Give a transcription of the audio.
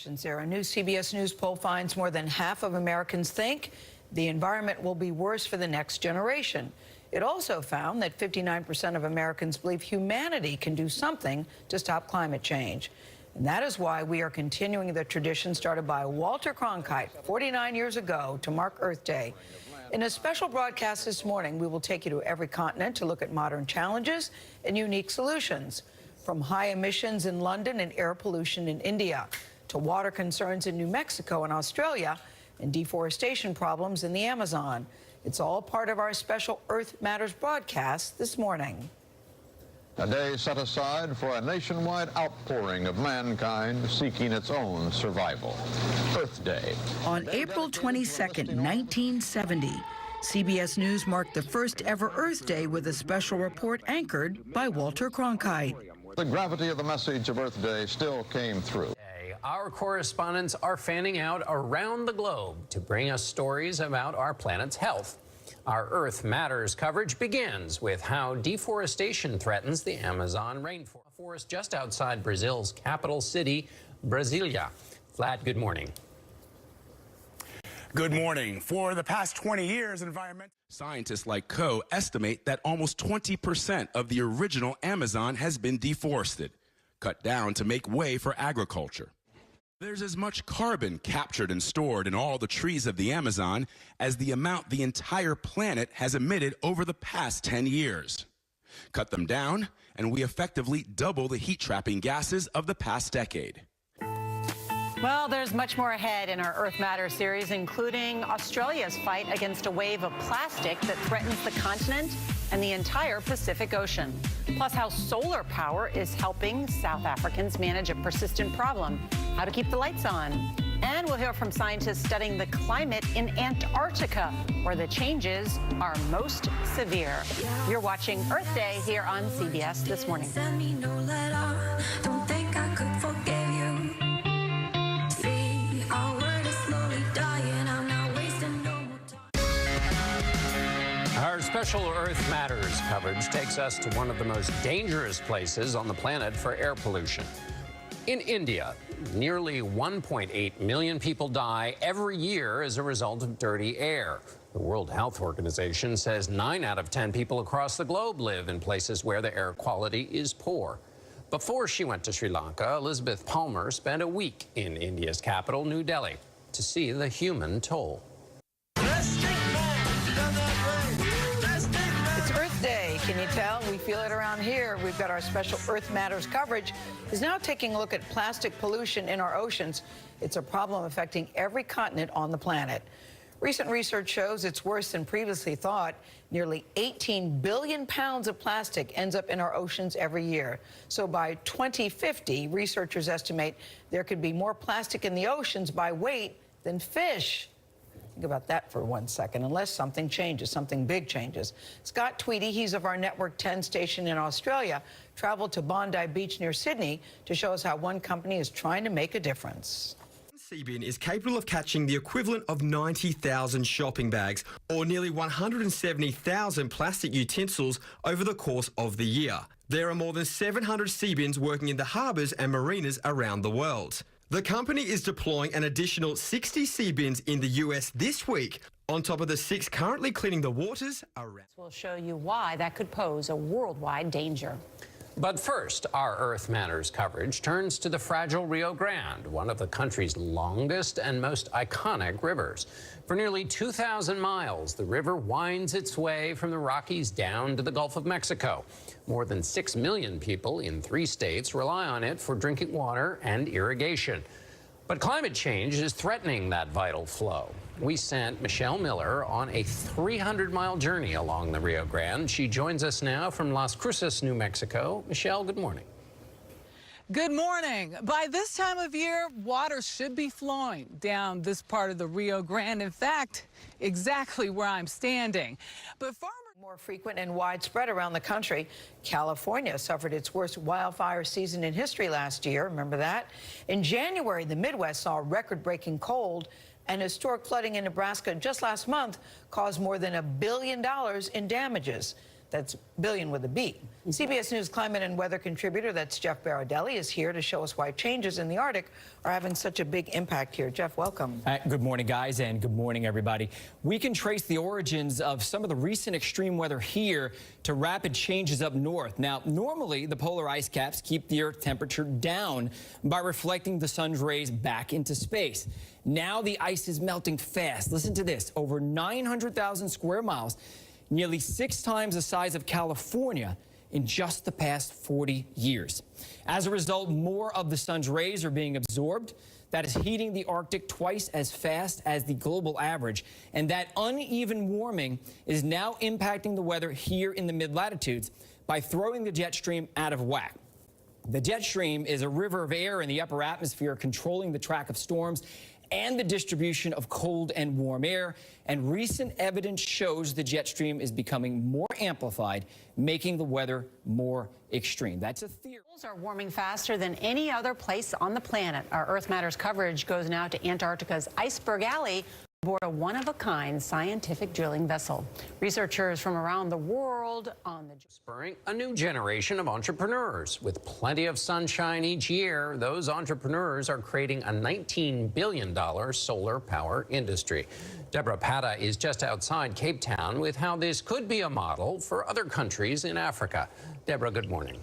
Questions there. A new CBS News poll finds more than half of Americans think the environment will be worse for the next generation. It also found that 59% of Americans believe humanity can do something to stop climate change. And that is why we are continuing the tradition started by Walter Cronkite 49 years ago to mark Earth Day. In a special broadcast this morning, we will take you to every continent to look at modern challenges and unique solutions. From high emissions in London and air pollution in India, to water concerns in New Mexico and Australia, and deforestation problems in the Amazon. It's all part of our special Earth Matters broadcast this morning. A day set aside for a nationwide outpouring of mankind seeking its own survival. Earth Day. On April 22nd, 1970, CBS News marked the first ever Earth Day with a special report anchored by Walter Cronkite. The gravity of the message of Earth Day still came through. Our correspondents are fanning out around the globe to bring us stories about our planet's health. Our Earth Matters coverage begins with how deforestation threatens the Amazon rainforest just outside Brazil's capital city, Brasilia. Vlad, good morning. Good morning. For the past 20 years, environmental scientists like Co estimate that almost 20% of the original Amazon has been deforested, cut down to make way for agriculture. There's as much carbon captured and stored in all the trees of the Amazon as the amount the entire planet has emitted over the past 10 years. Cut them down, and we effectively double the heat-trapping gases of the past decade. Well, there's much more ahead in our Earth Matters series, including Australia's fight against a wave of plastic that threatens the continent and the entire Pacific Ocean. Plus, how solar power is helping South Africans manage a persistent problem, how to keep the lights on. And we'll hear from scientists studying the climate in Antarctica, where the changes are most severe. You're watching Earth Day here on CBS This Morning. Our special Earth Matters coverage takes us to one of the most dangerous places on the planet for air pollution. In India, nearly 1.8 million people die every year as a result of dirty air. The World Health Organization says 9 out of 10 people across the globe live in places where the air quality is poor. Before she went to Sri Lanka, Elizabeth Palmer spent a week in India's capital, New Delhi, to see the human toll. It's Earth Day, can you tell? We feel it around here. We've got our special Earth Matters coverage is now taking a look at plastic pollution in our oceans. It's a problem affecting every continent on the planet. Recent research shows it's worse than previously thought. Nearly 18 billion pounds of plastic ends up in our oceans every year. So by 2050, researchers estimate there could be more plastic in the oceans by weight than fish. Think about that for 1 second, unless something changes, something big changes. Scott Tweedy, he's of our Network 10 station in Australia, traveled to Bondi Beach near Sydney to show us how one company is trying to make a difference. Sea bin is capable of catching the equivalent of 90,000 shopping bags or nearly 170,000 plastic utensils over the course of the year. There are more than 700 sea bins working in the harbours and marinas around the world. The company is deploying an additional 60 sea bins in the US this week, on top of the 6 currently cleaning the waters around. We'll show you why that could pose a worldwide danger. But first, our Earth Matters coverage turns to the fragile Rio Grande, one of the country's longest and most iconic rivers. For nearly 2,000 miles, the river winds its way from the Rockies down to the Gulf of Mexico. More than 6 million people in 3 states rely on it for drinking water and irrigation. But climate change is threatening that vital flow. We sent Michelle Miller on a 300-mile journey along the Rio Grande. She joins us now from Las Cruces, New Mexico. Michelle, good morning. Good morning. By this time of year, water should be flowing down this part of the Rio Grande. In fact, exactly where I'm standing. But farmers more frequent and widespread around the country. California suffered its worst wildfire season in history last year. Remember that? In January, the Midwest saw record-breaking cold, and historic flooding in Nebraska just last month caused more than $1 billion in damages. That's billion with a B. CBS News climate and weather contributor, that's Jeff Barrodelli, is here to show us why changes in the Arctic are having such a big impact here. Jeff, welcome. Good morning, guys, and good morning, everybody. We can trace the origins of some of the recent extreme weather here to rapid changes up north. Now, normally, the polar ice caps keep the Earth temperature down by reflecting the sun's rays back into space. Now the ice is melting fast. Listen to this, over 900,000 square miles, nearly 6 times the size of California in just the past 40 years. As a result, more of the sun's rays are being absorbed. That is heating the Arctic twice as fast as the global average. And that uneven warming is now impacting the weather here in the mid-latitudes by throwing the jet stream out of whack. The jet stream is a river of air in the upper atmosphere controlling the track of storms and the distribution of cold and warm air. And recent evidence shows the jet stream is becoming more amplified, making the weather more extreme. That's a theory. Poles are warming faster than any other place on the planet. Our Earth Matters coverage goes now to Antarctica's Iceberg Alley aboard a one-of-a-kind scientific drilling vessel. Researchers from around the world on the... Spurring a new generation of entrepreneurs. With plenty of sunshine each year, those entrepreneurs are creating a $19 billion solar power industry. Deborah Pata is just outside Cape Town with how this could be a model for other countries in Africa. Deborah, good morning.